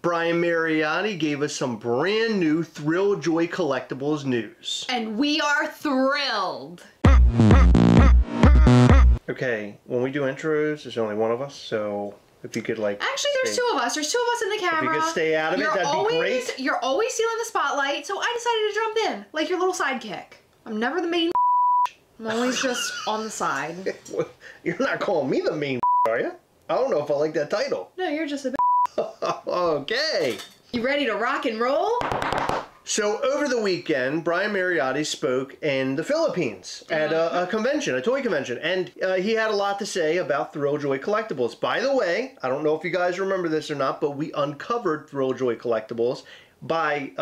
Brian Mariotti gave us some brand new Thrilljoy Collectibles news. And we are thrilled. Okay, when we do intros, there's only one of us, so if you could Actually, there's two of us. There's two of us in the camera. If you could stay out of it, that'd be great. You're always stealing the spotlight, so I decided to jump in, like your little sidekick. I'm never the main I'm always just on the side. You're not calling me the main are you? I don't know if I like that title. No, you're just a Okay. You ready to rock and roll? So over the weekend, Brian Mariotti spoke in the Philippines at a convention, a toy convention, and he had a lot to say about Thrilljoy Collectibles. By the way, I don't know if you guys remember this or not, but we uncovered Thrilljoy Collectibles by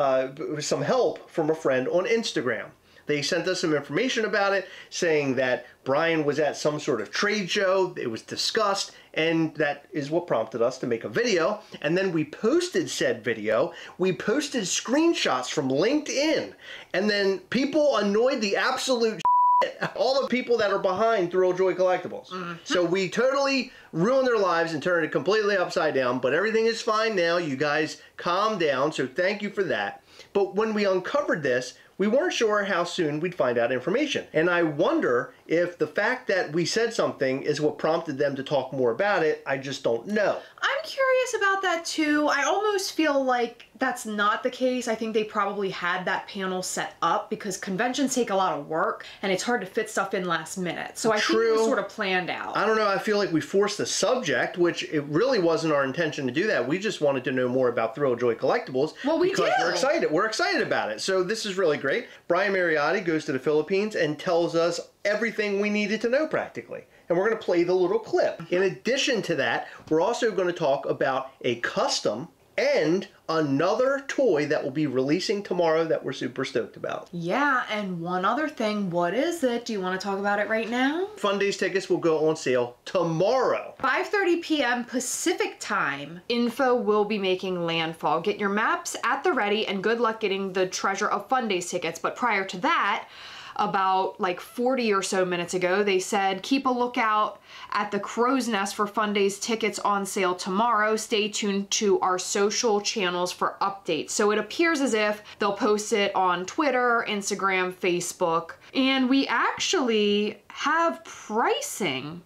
some help from a friend on Instagram. They sent us some information about it, saying that Brian was at some sort of trade show, it was discussed, and that is what prompted us to make a video. And then we posted said video, we posted screenshots from LinkedIn, and then people annoyed the absolute shit, all the people that are behind Thrilljoy Collectibles. So we totally ruined their lives and turned it completely upside down, but everything is fine now. You guys calm down, so thank you for that. But when we uncovered this, we weren't sure how soon we'd find out information. And I wonder if the fact that we said something is what prompted them to talk more about it. I just don't know. I'm curious about that too. I almost feel like that's not the case. I think they probably had that panel set up because conventions take a lot of work and it's hard to fit stuff in last minute. So I think it was sort of planned out. I don't know. I feel like we forced the subject, which it really wasn't our intention to do that. We just wanted to know more about Thrilljoy Collectibles. Well, we do. We're excited. We're excited about it. So this is really great. Brian Mariotti goes to the Philippines and tells us everything we needed to know practically. And we're going to play the little clip. In addition to that, we're also going to talk about a custom and another toy that will be releasing tomorrow that we're super stoked about. Yeah, and one other thing, what is it? Do you want to talk about it right now? Fun Days tickets will go on sale tomorrow. 5:30 p.m. Pacific time. Info will be making landfall. Get your maps at the ready and good luck getting the treasure of Fun Days tickets. But prior to that, about like 40 or so minutes ago, they said keep a lookout at the Crow's Nest for Fun Days tickets on sale tomorrow. Stay tuned to our social channels for updates. So it appears as if they'll post it on Twitter, Instagram, Facebook, and we actually have pricing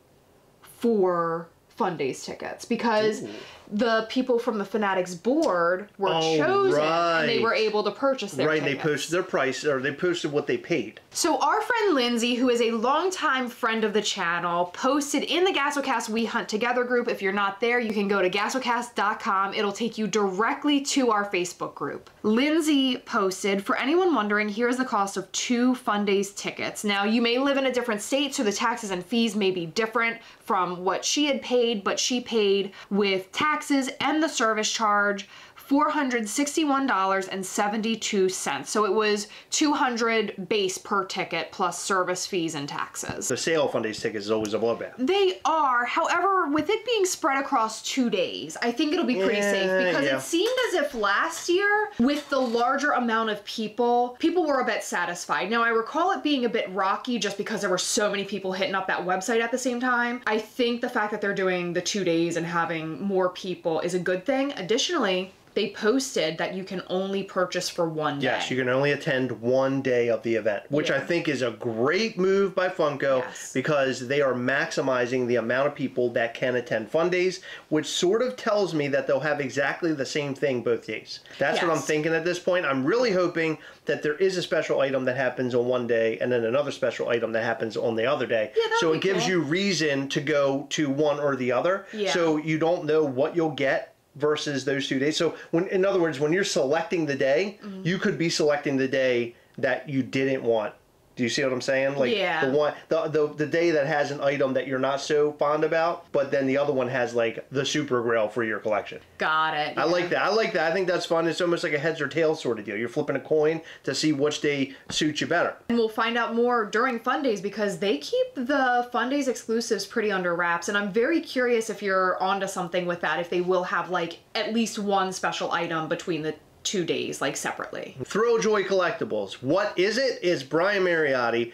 for Fun Days tickets because the people from the Fanatics board were chosen and they were able to purchase their tickets. They posted their price, or they posted what they paid. So our friend Lindsay, who is a longtime friend of the channel, posted in the Gastlecast We Hunt Together group. If you're not there, you can go to gastlecast.com. It'll take you directly to our Facebook group. Lindsay posted, for anyone wondering, here's the cost of 2 Fun Days tickets. Now, you may live in a different state, so the taxes and fees may be different from what she had paid, but she paid with taxes and the service charge $461.72. So it was $200 base per ticket plus service fees and taxes. The sale of Fun Days tickets is always a bloodbath. They are. However, with it being spread across 2 days, I think it'll be pretty safe because it seemed as if last year, with the larger amount of people were a bit satisfied. Now, I recall it being a bit rocky just because there were so many people hitting up that website at the same time. I think the fact that they're doing the 2 days and having more people is a good thing. Additionally, they posted that you can only purchase for 1 day. Yes, you can only attend 1 day of the event, which I think is a great move by Funko because they are maximizing the amount of people that can attend Fun Days, which sort of tells me that they'll have exactly the same thing both days. That's what I'm thinking at this point. I'm really hoping that there is a special item that happens on 1 day and then another special item that happens on the other day. So it gives you reason to go to one or the other. So you don't know what you'll get versus those 2 days. So in other words, when you're selecting the day, you could be selecting the day that you didn't want. Do you see what I'm saying? Like the day that has an item that you're not so fond about, but then the other one has like the super grail for your collection. Got it. I like that. I like that. I think that's fun. It's almost like a heads or tails sort of deal. You're flipping a coin to see which day suits you better. And we'll find out more during Fun Days because they keep the Fun Days exclusives pretty under wraps. And I'm very curious if you're onto something with that, if they will have like at least one special item between the 2 days, like separately. Thrilljoy Collectibles. What is it? Is Brian Mariotti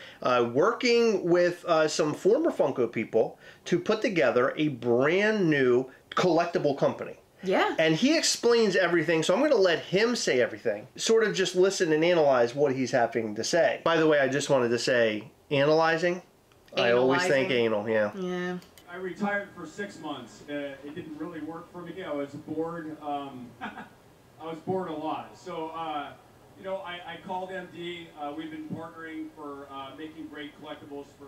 working with some former Funko people to put together a brand new collectible company. Yeah. And he explains everything, so I'm going to let him say everything. Sort of just listen and analyze what he's having to say. By the way, I just wanted to say, analyzing? I always think anal, yeah. Yeah. I retired for 6 months. It didn't really work for me. I was bored. I was bored a lot. So, you know, I called MD. We've been partnering for making great collectibles for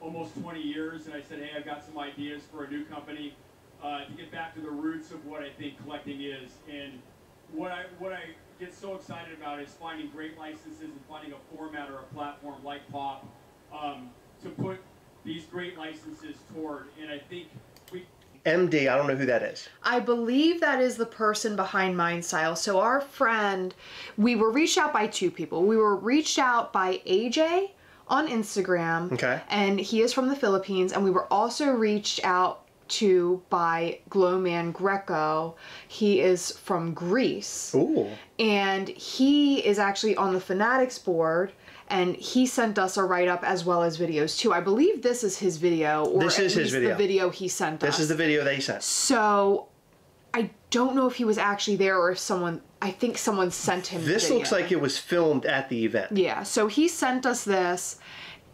almost 20 years. And I said, hey, I've got some ideas for a new company to get back to the roots of what I think collecting is. And what I get so excited about is finding great licenses and finding a format or a platform like Pop to put these great licenses toward, and I think MD, I don't know who that is. I believe that is the person behind MindStyle. So our friend, we were reached out by two people. We were reached out by AJ on Instagram, okay, and he is from the Philippines, and we were also reached out to by Glowman Greco. He is from Greece. Ooh. And he is actually on the Fanatics board, and he sent us a write-up as well as videos too. I believe this is his video, or this is his video. The video he sent us. This is the video they sent. So I don't know if he was actually there or if someone, I think someone sent him This the looks like it was filmed at the event. Yeah, so he sent us this,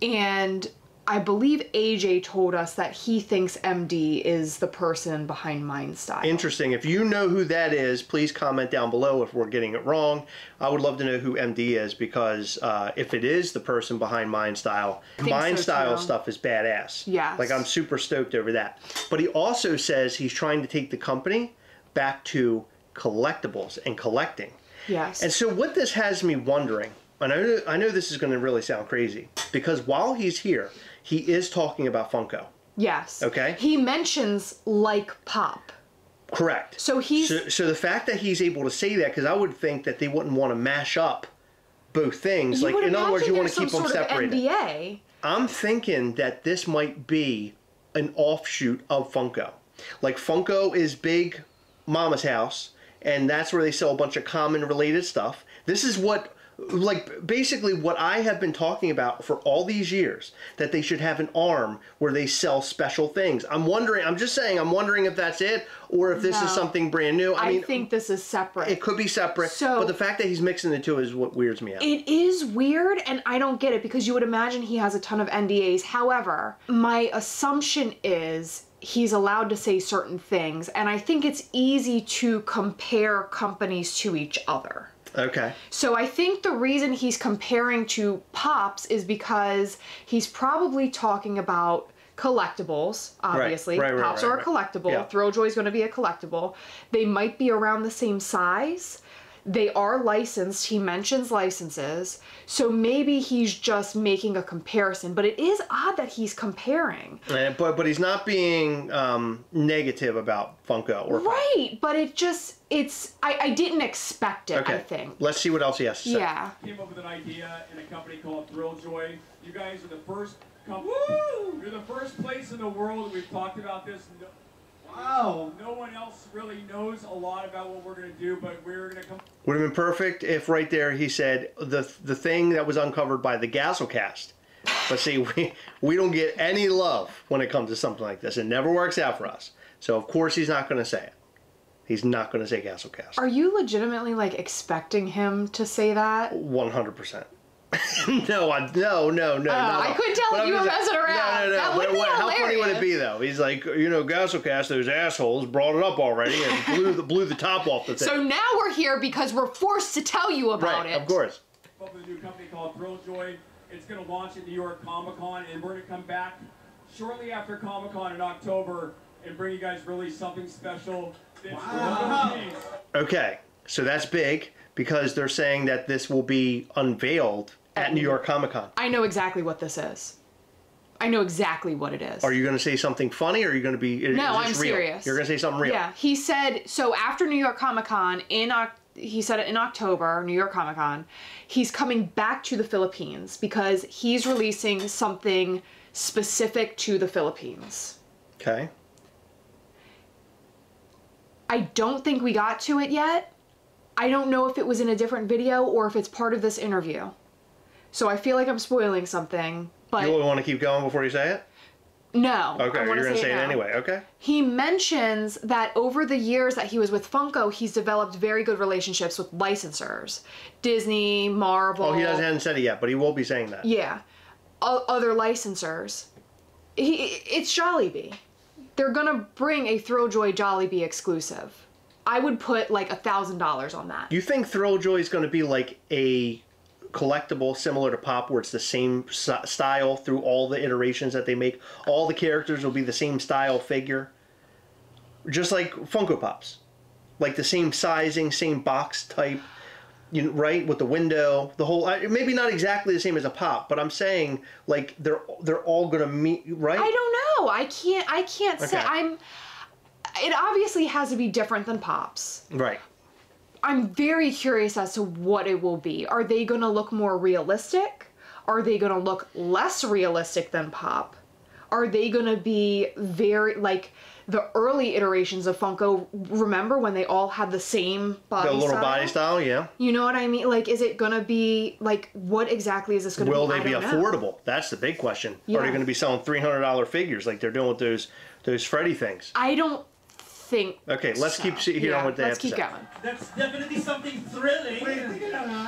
and I believe AJ told us that he thinks MD is the person behind MindStyle. Interesting. If you know who that is, please comment down below if we're getting it wrong. I would love to know who MD is, because if it is the person behind MindStyle, MindStyle stuff is badass. Yes. Like, I'm super stoked over that. But he also says he's trying to take the company back to collectibles and collecting. Yes. And so what this has me wondering, and I know this is going to really sound crazy, because while he's here, he is talking about Funko. Yes. Okay. He mentions like Pop. Correct. So he's... So the fact that he's able to say that, because I would think that they wouldn't want to mash up both things. Like, in other words, you want to keep them separated. NDA. I'm thinking that this might be an offshoot of Funko. Like, Funko is big Mama's house, and that's where they sell a bunch of common related stuff. This is what... like, basically what I have been talking about for all these years, that they should have an arm where they sell special things. I'm wondering if that's it, or if this is something brand new. I mean, think this is separate. It could be separate, So, but the fact that he's mixing the two is what weirds me out. It is weird, and I don't get it, because you would imagine he has a ton of NDAs. However, my assumption is he's allowed to say certain things, and I think it's easy to compare companies to each other. Okay. So I think the reason he's comparing to Pops is because he's probably talking about collectibles, obviously. Right, Pops are a collectible. Yeah. Thrilljoy is going to be a collectible. They might be around the same size. They are licensed. He mentions licenses. So maybe he's just making a comparison. But it is odd that he's comparing. But he's not being negative about Funko. Or right. But I didn't expect it, okay. I think. Let's see what else he has to say. Yeah. Came up with an idea in a company called Thrilljoy. You guys are the first company. You're the first place in the world that we've talked about this. Wow. No one else really knows a lot about what we're going to do, but we're going to come. Would have been perfect if right there he said the thing that was uncovered by the Gastlecast. But see, we don't get any love when it comes to something like this. It never works out for us. So of course he's not going to say it. He's not going to say Gastlecast. Are you legitimately like expecting him to say that? 100%. No. I couldn't tell if you were messing around. No. That would be How funny hilarious. would it be though? He's like, Gastlecast, those assholes brought it up already and blew the top off the thing. So now we're here because we're forced to tell you about it. Of course. Up with a new company called Thrilljoy. It's going to launch at New York Comic-Con, and we're going to come back shortly after Comic-Con in October and bring you guys really something special. Wow. Okay, so that's big, because they're saying that this will be unveiled at New York Comic-Con. I know exactly what this is. I know exactly what it is. Are you going to say something funny, or are you going to be... No, I'm real? serious. You're going to say something real? Yeah, he said, so after New York Comic-Con, he said it in October, New York Comic-Con, he's coming back to the Philippines because he's releasing something specific to the Philippines. Okay. I don't think we got to it yet. I don't know if it was in a different video or if it's part of this interview. So I feel like I'm spoiling something, but... You want to keep going before you say it? No. Okay, you're going to say it anyway. Okay. He mentions that over the years that he was with Funko, he's developed very good relationships with licensors. Disney, Marvel. Oh, hasn't said it yet, but he will be saying that. Yeah. Other licensors. It's Jollibee. They're going to bring a Thrilljoy Jollibee exclusive. I would put like $1,000 on that. You think Thrilljoy is going to be like a collectible similar to Pop, where it's the same style through all the iterations that they make? All the characters will be the same style figure, just like Funko Pops, like the same sizing, same box type, right, with the window, the whole. Maybe not exactly the same as a Pop, but I'm saying like they're all gonna meet, right? I don't know. I can't say. It obviously has to be different than Pops. Right. I'm very curious as to what it will be. Are they going to look more realistic? Are they going to look less realistic than Pop? Are they going to be very, like, the early iterations of Funko, remember when they all had the same body style? The little body style, yeah. You know what I mean? Like, is it going to be, like, what exactly is this going to be? Will they be affordable? That's the big question. Yeah. Are they going to be selling $300 figures like they're doing with those Freddy things? I don't think. Okay, let's keep hearing what they have to say. Let's keep going. That's definitely something thrilling.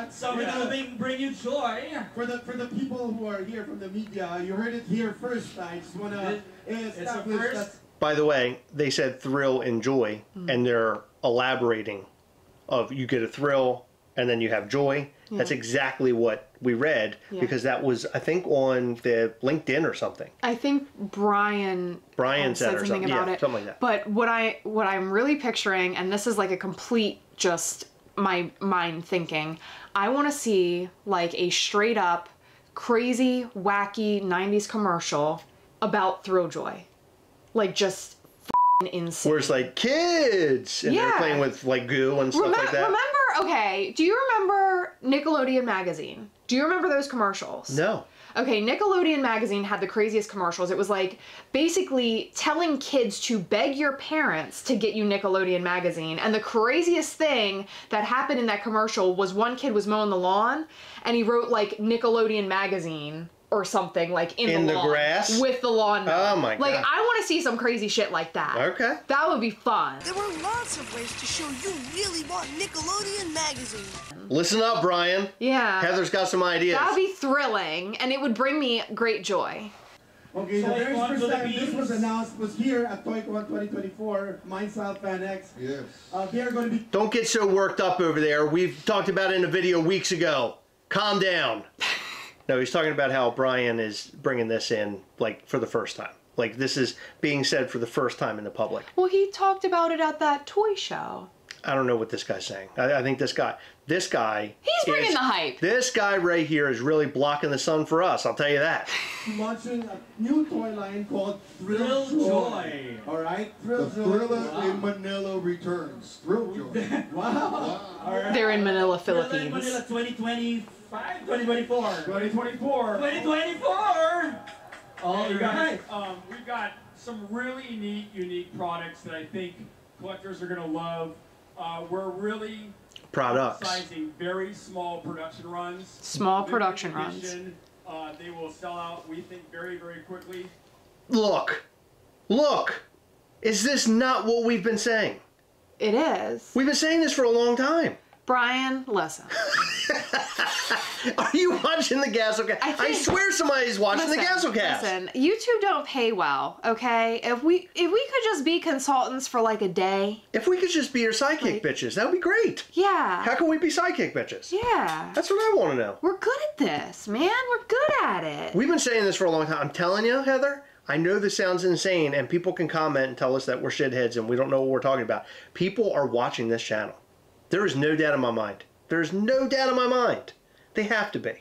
Something that will bring you joy. For the people who are here from the media, you heard it here first. I just want to establish that. By the way, they said thrill and joy, and they're elaborating of you get a thrill and then you have joy. Yeah. That's exactly what we read, because that was, I think, on the LinkedIn or something. I think Brian said something about it. Something like that. But what I'm really picturing, and this is like a complete just my mind thinking, I want to see like a straight up crazy, wacky 90s commercial about Thrilljoy. Like just insane. Where it's like kids and they're playing with like goo and stuff like that. Okay, do you remember Nickelodeon Magazine? Do you remember those commercials? No. Okay, Nickelodeon Magazine had the craziest commercials. It was like basically telling kids to beg your parents to get you Nickelodeon Magazine. And the craziest thing that happened in that commercial was one kid was mowing the lawn and he wrote like Nickelodeon Magazine or something like in the lawn, grass with the lawn. Oh my god! Like I want to see some crazy shit like that. Okay, that would be fun. There were lots of ways to show you really want Nickelodeon Magazine. Listen up, Brian. Yeah, Heather's got some ideas. That would be thrilling, and it would bring me great joy. Okay, the very first time this was announced was here at ToyCon 2024, Mindstyle Fan X. Yes. They are going to be. Don't get so worked up over there. We've talked about it in a video weeks ago. Calm down. No, he's talking about how Brian is bringing this in, like, for the first time. Like, this is being said for the first time in the public. Well, he talked about it at that toy show. I don't know what this guy's saying. I think this guy... He's bringing the hype. This guy right here is really blocking the sun for us, I'll tell you that. Launching a new toy line called Thrilljoy. All right? The Thriller in Manila returns. Thrilljoy. Wow. All right. They're in Manila, Philippines. Thriller in Manila 2025, 2024. 2024. 2024. All right. We've got some really neat, unique products that I think collectors are going to love. We're really sizing very small production runs. Small production runs. They will sell out, we think, very, very quickly. Look. Is this not what we've been saying? It is. We've been saying this for a long time. Brian, listen. Are you watching the Gastlecast? I swear somebody's watching the Gastlecast. Listen, YouTube don't pay well, okay? If we could just be consultants for like a day. If we could just be your sidekick bitches, that would be great. Yeah. How can we be sidekick bitches? Yeah. That's what I want to know. We're good at this, man. We're good at it. We've been saying this for a long time. I'm telling you, Heather, I know this sounds insane, and people can comment and tell us that we're shitheads and we don't know what we're talking about. People are watching this channel. There is no doubt in my mind. There's no doubt in my mind. They have to be.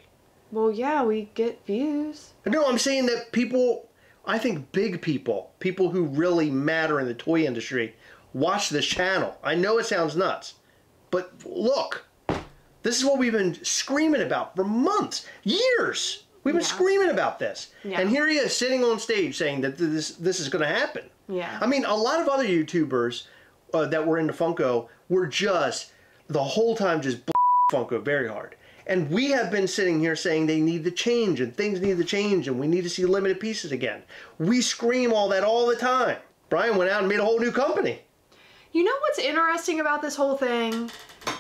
Well, yeah, we get views. No, I'm saying that people, I think big people who really matter in the toy industry, watch this channel. I know it sounds nuts, but look, this is what we've been screaming about for months, years. We've been screaming about this. Yeah. And here he is sitting on stage saying that this is going to happen. Yeah. I mean, a lot of other YouTubers that were into Funko were just, the whole time, just Funko very hard. And we have been sitting here saying they need to change and things need to change and we need to see limited pieces again. We scream all that all the time. Brian went out and made a whole new company. You know what's interesting about this whole thing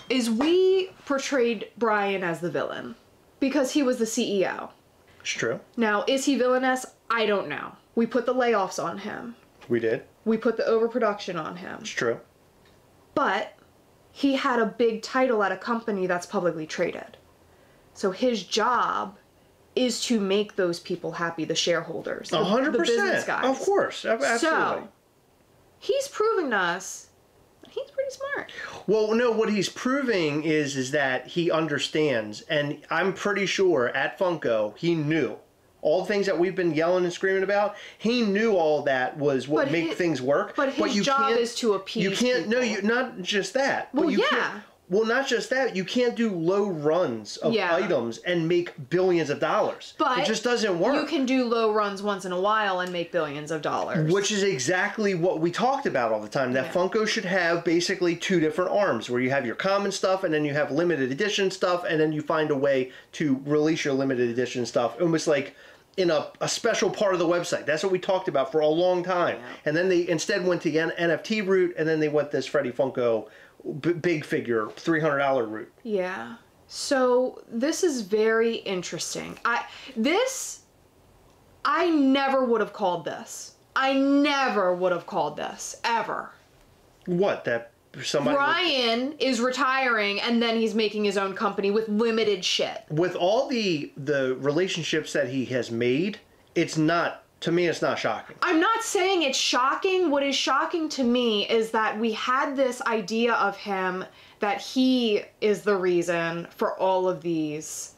is we portrayed Brian as the villain because he was the CEO. It's true. Now, is he villainous? I don't know. We put the layoffs on him. We did. We put the overproduction on him. It's true. But he had a big title at a company that's publicly traded. So his job is to make those people happy, the shareholders, 100%. the business guys. Of course. Absolutely. So, he's proving to us that he's pretty smart. Well, no, what he's proving is that he understands, and I'm pretty sure at Funko, he knew. All the things that we've been yelling and screaming about, he knew all that was what make things work. But his job is to appease You can't, people. no, not just that. Well, but you yeah. can't, well, not just that. You can't do low runs of items and make billions of dollars. But it just doesn't work. You can do low runs once in a while and make billions of dollars. Which is exactly what we talked about all the time. That Funko should have basically two different arms, where you have your common stuff and then you have limited edition stuff, and then you find a way to release your limited edition stuff, almost like in a special part of the website. That's what we talked about for a long time. Yeah. And then they instead went to the NFT route, and then they went this Freddy Funko big figure $300 route. Yeah. So this is very interesting. I never would have called this. I never would have called this ever. What? That somebody Brian is retiring and then he's making his own company with limited shit. With all the relationships that he has made, it's not, to me, it's not shocking. I'm not saying it's shocking. What is shocking to me is that we had this idea of him that he is the reason for all of these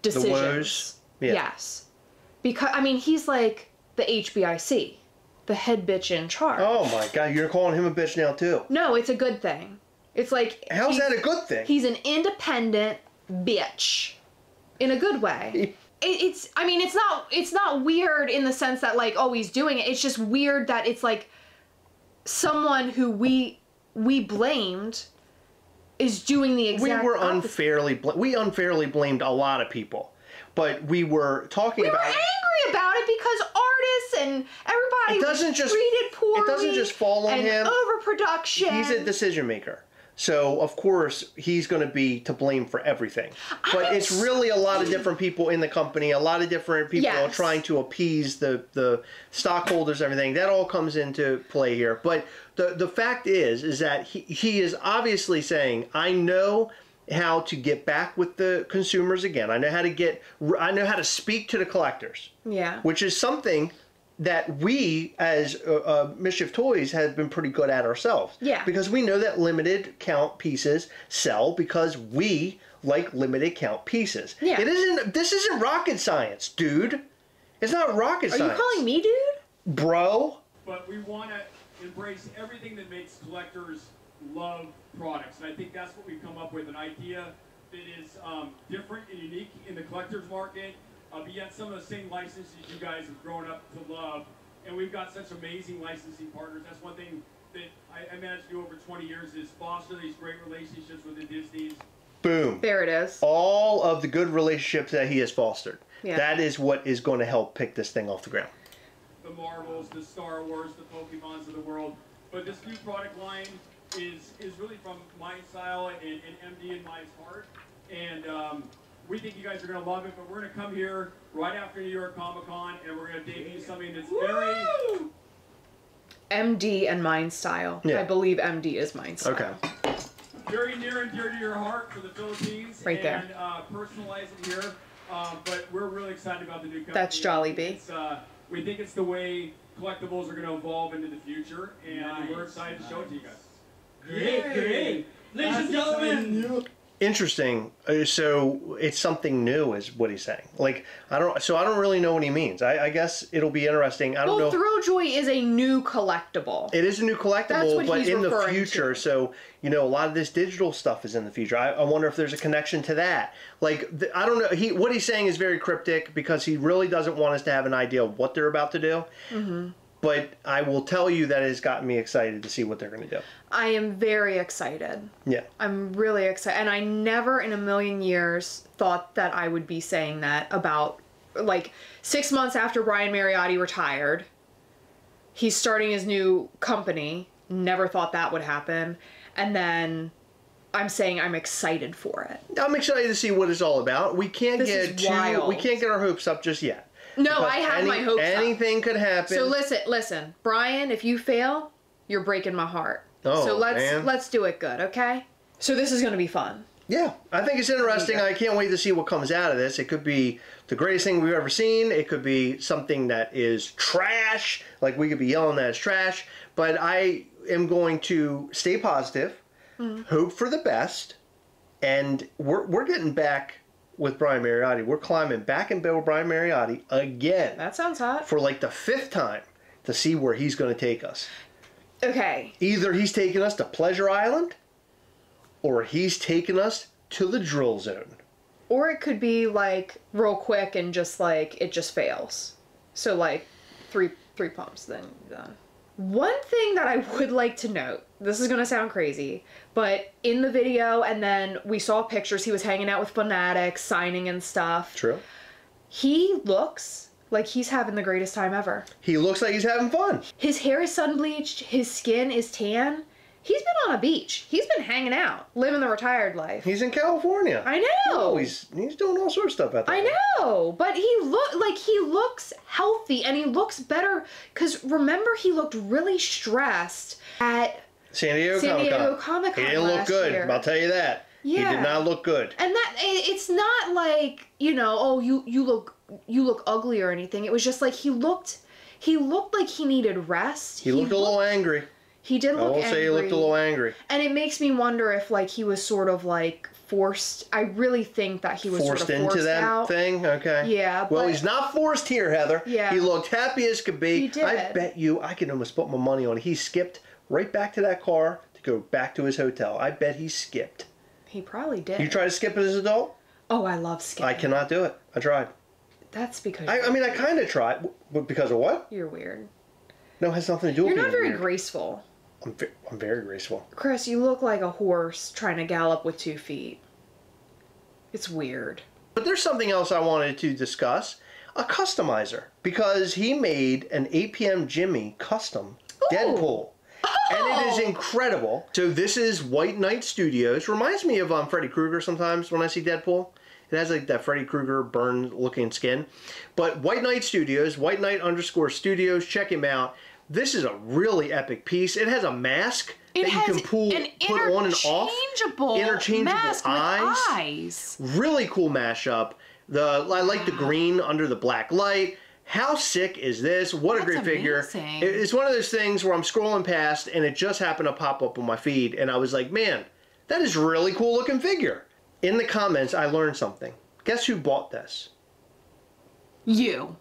decisions. The woes? Yeah. Yes. Because, I mean, he's like the HBIC, the head bitch in charge. Oh my God, you're calling him a bitch now too. No, it's a good thing. It's like... How's that a good thing? He's an independent bitch. In a good way. It's not weird in the sense that like, oh, he's doing it. It's just weird that it's like someone who we blamed is doing the exact opposite. We unfairly blamed a lot of people. But we were talking about... We were angry about it because artists and everybody was treated poorly. It doesn't just fall on him. Overproduction. He's a decision maker. So, of course, he's going to be to blame for everything. But it's really a lot of different people in the company, a lot of different people trying to appease the stockholders, everything. That all comes into play here. But the fact is that he is obviously saying, I know how to get back with the consumers again. I know how to speak to the collectors. Yeah. Which is something that we, as Mischief Toys, have been pretty good at ourselves. Yeah. Because we know that limited count pieces sell because we like limited count pieces. Yeah. This isn't rocket science, dude. It's not rocket science. Are you calling me dude? Bro. But we want to embrace everything that makes collectors love products. And I think that's what we've come up with, an idea that is different and unique in the collector's market. But yet some of the same licenses you guys have grown up to love. And we've got such amazing licensing partners. That's one thing that I managed to do over 20 years is foster these great relationships with the Disneys. Boom. There it is. All of the good relationships that he has fostered. Yeah. That is what is going to help pick this thing off the ground. The Marvels, the Star Wars, the Pokemons of the world. But this new product line is really from my style and MD and my heart. And we think you guys are going to love it, but we're going to come here right after New York Comic Con, and we're going to debut something that's very... MD and Mind Style. Yeah. I believe MD is Mind Style. Okay. Very near and dear to your heart for the Philippines. Right there. And personalize it here. But we're really excited about the new company. That's Jollibee. We think it's the way collectibles are going to evolve into the future, and we're excited to show it to you guys. Great. Ladies and gentlemen. Interesting. So it's something new, is what he's saying. Like I don't really know what he means. I guess it'll be interesting. I don't know. Thrilljoy is a new collectible. It is a new collectible, That's what but he's in the referring future. to. So a lot of this digital stuff is in the future. I wonder if there's a connection to that. Like I don't know. What he's saying is very cryptic because he really doesn't want us to have an idea of what they're about to do. Mm-hmm. but I will tell you that it has gotten me excited to see what they're going to do. I am very excited. Yeah. I'm really excited. And I never in a million years thought that I would be saying that about, like, 6 months after Brian Mariotti retired. He's starting his new company. Never thought that would happen. And then I'm saying I'm excited for it. I'm excited to see what it's all about. We can't we can't get our hopes up just yet. No, I have my hopes up. Anything could happen. So listen, Brian, if you fail, you're breaking my heart. Oh, so man. let's do it good, okay? So this is gonna be fun. Yeah, I think it's interesting. I can't wait to see what comes out of this. It could be the greatest thing we've ever seen. It could be something that is trash, like we could be yelling that it's trash. But I am going to stay positive, hope for the best, and we're getting back with Brian Mariotti. We're climbing back in bed with Brian Mariotti again. That sounds hot. For like the 5th time to see where he's going to take us. Okay. Either he's taking us to Pleasure Island, or he's taking us to the drill zone. Or it could be like real quick and just like it just fails. So like three pumps, then you're done. One thing that I would like to note, this is gonna sound crazy, but in the video and then we saw pictures, he was hanging out with fanatics, signing and stuff. True. He looks like he's having the greatest time ever. He looks like he's having fun. His hair is sun bleached, his skin is tan. He's been on a beach. He's been hanging out, living the retired life. He's in California. I know. Oh, he's doing all sorts of stuff out there. I know, but he looks healthy and he looks better. Cause remember, he looked really stressed at San Diego Comic-Con. He didn't look good. Year. I'll tell you that. Yeah. He did not look good. And that it's not like, you know, oh, you look ugly or anything. It was just like he looked like he needed rest. He looked a little angry. He did look angry. I will say he looked a little angry. And it makes me wonder if, like, he was sort of, like, forced. I really think that he was forced sort of forced into that out. thing? Okay. Yeah, well, he's not forced here, Heather. Yeah. He looked happy as could be. He did. I bet you, I can almost put my money on it. He skipped right back to that car to go back to his hotel. I bet he skipped. He probably did. You try to skip as an adult? Oh, I love skipping. I cannot do it. I tried. That's because I mean, I kind of tried. Because of what? you're weird. No, it has nothing to do with You're not very weird. graceful. I'm very graceful. Chris, you look like a horse trying to gallop with 2 feet. It's weird. But there's something else I wanted to discuss. A customizer. Because he made an 8 p.m. Jimmy custom Deadpool. And it is incredible. So this is White Knight Studios. Reminds me of Freddy Krueger sometimes when I see Deadpool. It has like that Freddy Krueger burned looking skin. But White Knight Studios, White Knight _Studios, check him out. This is a really epic piece. It has a mask that you can put on and off. Interchangeable eyes. Really cool mashup. I like the green under the black light. How sick is this? What a great figure. It's one of those things where I'm scrolling past and it just happened to pop up on my feed and I was like, man, that is a really cool looking figure. In the comments, I learned something. Guess who bought this? You.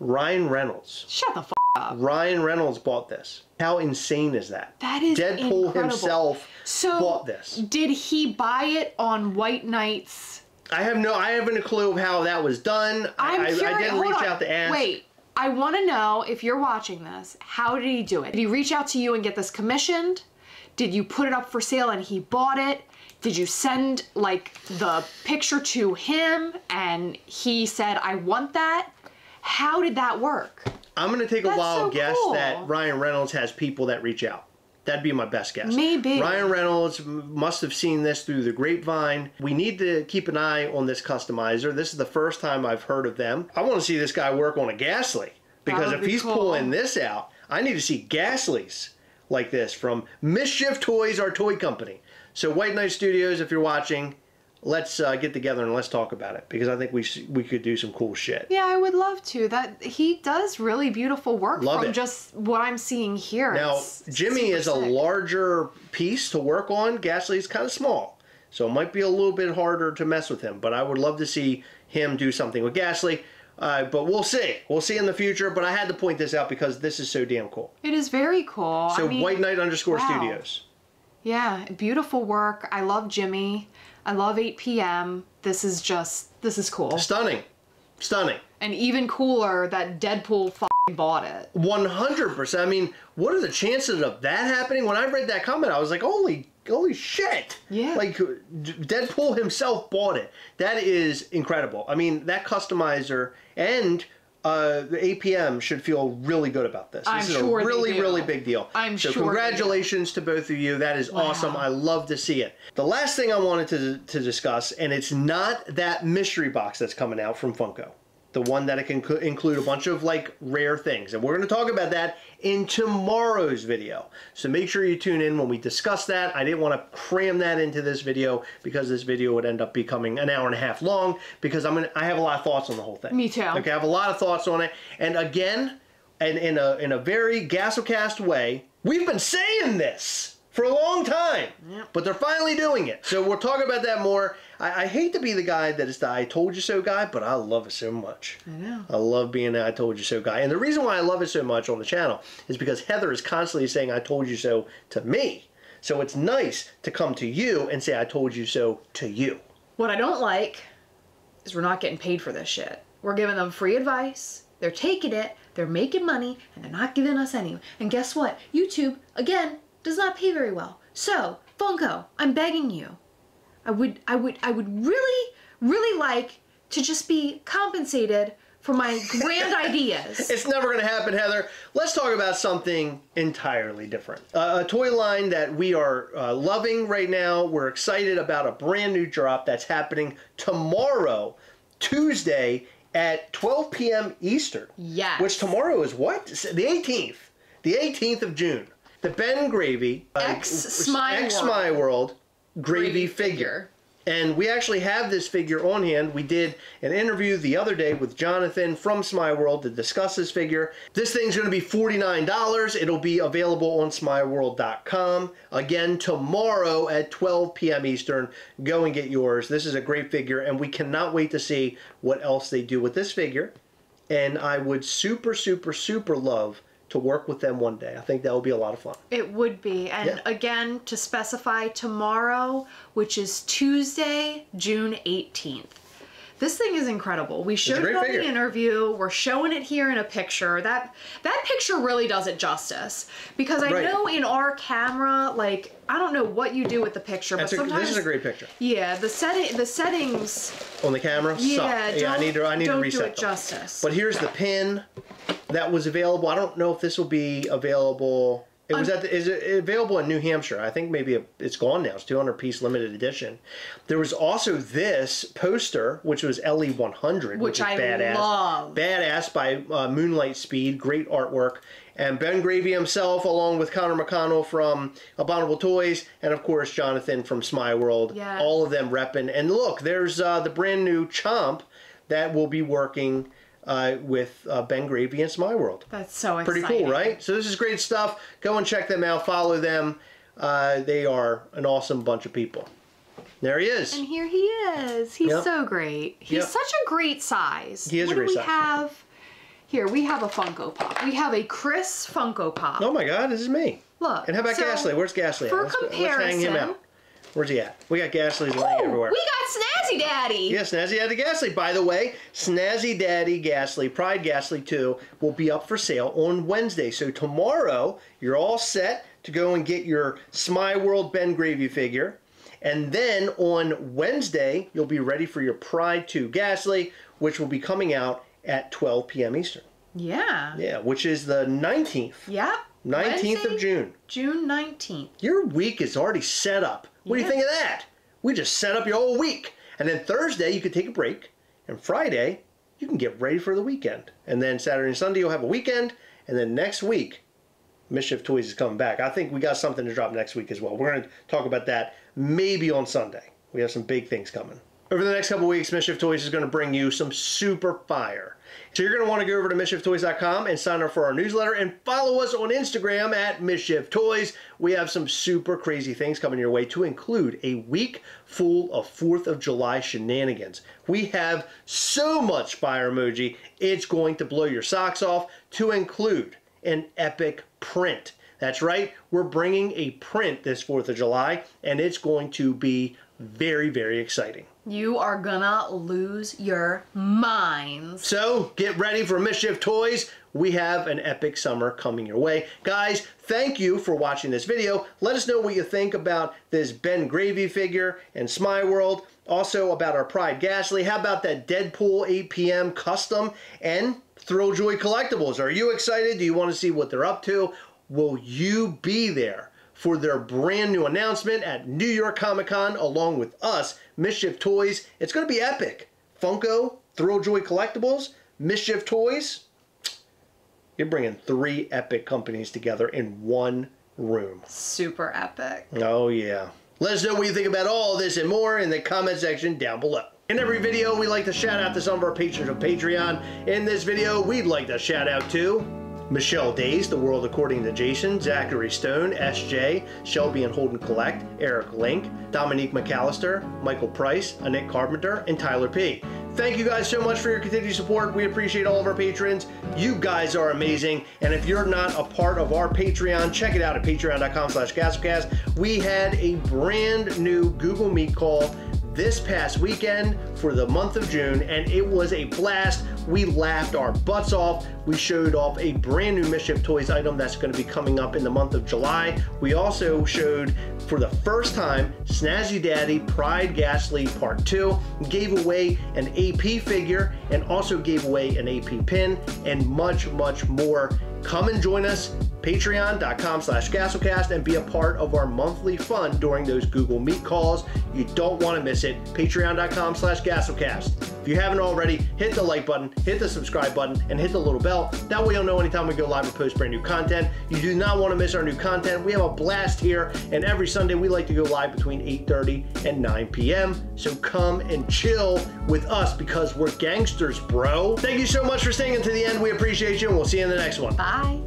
Ryan Reynolds. Shut the f up. Ryan Reynolds bought this. How insane is that? That is Deadpool incredible. himself bought this. Did he buy it on White Knight's? I haven't a clue of how that was done. I didn't reach out to ask. Wait, I want to know, if you're watching this, how did he do it? Did he reach out to you and get this commissioned? Did you put it up for sale and he bought it? Did you send, like, the picture to him and he said, I want that? How did that work? I'm going to take a wild guess that Ryan Reynolds has people that reach out. That'd be my best guess. Maybe. Ryan Reynolds must have seen this through the grapevine. We need to keep an eye on this customizer. This is the first time I've heard of them. I want to see this guy work on a Ghastly. Because if he's pulling this out, I need to see Ghastlies like this from Mischief Toys, our toy company. So White Knight Studios, if you're watching, let's get together and let's talk about it. Because I think we could do some cool shit. Yeah, I would love to. He does really beautiful work from just what I'm seeing here. Now, Jimmy is a larger piece to work on. Ghastly's kind of small. So it might be a little bit harder to mess with him. But I would love to see him do something with Ghastly. But we'll see. We'll see in the future. But I had to point this out because this is so damn cool. It is very cool. So White Knight _Studios. Yeah, beautiful work. I love Jimmy. I love 8 p.m. This is cool. Stunning. Stunning. And even cooler that Deadpool bought it. 100%. I mean, what are the chances of that happening? When I read that comment, I was like, holy shit. Yeah. Like, Deadpool himself bought it. That is incredible. I mean, that customizer and the APM should feel really good about this. This is a really big deal. So congratulations to both of you. That is awesome. I love to see it. The last thing I wanted to discuss, and it's not that mystery box that's coming out from Funko. The one that it can include a bunch of like rare things. And we're going to talk about that in tomorrow's video. So make sure you tune in when we discuss that. I didn't want to cram that into this video because this video would end up becoming an hour and a half long because I have a lot of thoughts on the whole thing. Me too. Okay, I have a lot of thoughts on it. And again, and in a very Gastlecast way, we've been saying this for a long time, but they're finally doing it. So we'll talk about that more. I hate to be the guy that is the I told you so guy, but I love it so much. I know. I love being the I told you so guy. And the reason why I love it so much on the channel is because Heather is constantly saying I told you so to me. So it's nice to come to you and say I told you so to you. What I don't like is we're not getting paid for this shit. We're giving them free advice. They're taking it, they're making money, and they're not giving us any. And guess what? YouTube, again, does not pay very well. So, Funko, I'm begging you. I would really like to just be compensated for my grand ideas. It's never going to happen, Heather. Let's talk about something entirely different. A toy line that we are loving right now. We're excited about a brand new drop that's happening tomorrow, Tuesday, at 12 p.m. Eastern. Yes. Which tomorrow is what? The 18th. The 18th of June. The Ben Gravy X-My World Gravy figure. And we actually have this figure on hand. We did an interview the other day with Jonathan from SMyWorld to discuss this figure. This thing's going to be $49. It'll be available on smyworld.com. Again, tomorrow at 12 p.m. Eastern. Go and get yours. This is a great figure, and we cannot wait to see what else they do with this figure. And I would super love to work with them one day. I think that would be a lot of fun. It would be. And again, to specify tomorrow, which is Tuesday, June 18th. This thing is incredible. We showed it on the interview. We're showing it here in a picture. That picture really does it justice. Because I know in our camera, like, I don't know what you do with the picture, but sometimes this is a great picture. Yeah, the settings on the camera suck. Yeah, I need to reset do them. it justice. But here's the pin that was available. I don't know if this will be available. It was is it available in New Hampshire? I think maybe it's gone now. It's 200-piece limited edition. There was also this poster, which was LE100, which is badass. Love. Badass by Moonlight Speed. Great artwork. And Ben Gravy himself, along with Connor McConnell from Abominable Toys, and of course Jonathan from SMyWorld. Yes. All of them repping. And look, there's the brand new Chomp that will be working with Ben Gravy and SMyWorld. That's so exciting. Pretty cool, right? So this is great stuff. Go and check them out. Follow them. They are an awesome bunch of people. There he is. And here he is. He's so great. He's such a great size. He is a great size. What do we have? Here, we have a Funko Pop. We have a Chris Funko Pop. Oh my God, this is me. Look. And how about Ghastly? Where's Ghastly at? For comparison. Let's hang him out. Where's he at? We got Ghastly's laying everywhere. We got Snazzy Daddy. Yeah, Snazzy Daddy Ghastly. By the way, Snazzy Daddy Ghastly, Pride Ghastly 2, will be up for sale on Wednesday. So tomorrow, you're all set to go and get your SMyWorld Ben Gravy figure. And then on Wednesday, you'll be ready for your Pride 2 Ghastly, which will be coming out at 12 p.m. Eastern. Yeah. Yeah, which is the 19th. Yep. 19th of June. June 19th. Your week is already set up. What do you think of that? We just set up your whole week. And then Thursday, you can take a break. And Friday, you can get ready for the weekend. And then Saturday and Sunday, you'll have a weekend. And then next week, Mischief Toys is coming back. I think we got something to drop next week as well. We're going to talk about that maybe on Sunday. We have some big things coming. Over the next couple weeks, Mischief Toys is going to bring you some super fire. So you're going to want to go over to MischiefToys.com and sign up for our newsletter and follow us on Instagram at Mischief Toys. We have some super crazy things coming your way, to include a week full of 4th of July shenanigans. We have so much fire emoji, it's going to blow your socks off, to include an epic print. That's right, we're bringing a print this 4th of July, and it's going to be very, very exciting. You are gonna lose your minds. So get ready for Mischief Toys. We have an epic summer coming your way. Guys, thank you for watching this video. Let us know what you think about this Ben Gravy figure and Smile World. Also about our Pride Ghastly. How about that Deadpool 8 p.m. custom and Thrilljoy Collectibles? Are you excited? Do you want to see what they're up to? Will you be there for their brand new announcement at New York Comic Con along with us, Mischief Toys? It's going to be epic. Funko, Thrilljoy Collectibles, Mischief Toys. You're bringing 3 epic companies together in one room. Super epic. Oh yeah. Let us know what you think about all this and more in the comment section down below. In every video, we like to shout out to some of our patrons of Patreon. In this video, we'd like to shout out to Michelle Days, The World According to Jason, Zachary Stone, SJ, Shelby and Holden Collect, Eric Link, Dominique McAllister, Michael Price, Annette Carpenter, and Tyler P. Thank you guys so much for your continued support. We appreciate all of our patrons. You guys are amazing. And if you're not a part of our Patreon, check it out at patreon.com/Gastlecast. We had a brand new Google Meet call this past weekend for the month of June, and it was a blast. We laughed our butts off. We showed off a brand new Mischief Toys item that's going to be coming up in the month of July. We also showed, for the first time, Snazzy Daddy Pride Ghastly Part 2, gave away an AP figure, and also gave away an AP pin, and much, much more. Come and join us, patreon.com/Gastlecast, and be a part of our monthly fun during those Google Meet calls. You don't want to miss it. Patreon.com/Gastlecast. If you haven't already, hit the like button, hit the subscribe button, and hit the little bell. That way you'll know anytime we go live or post brand new content. You do not want to miss our new content. We have a blast here, and every Sunday we like to go live between 8:30 and 9 p.m. So come and chill with us because we're gangsters, bro. Thank you so much for staying until the end. We appreciate you, and we'll see you in the next one. Bye.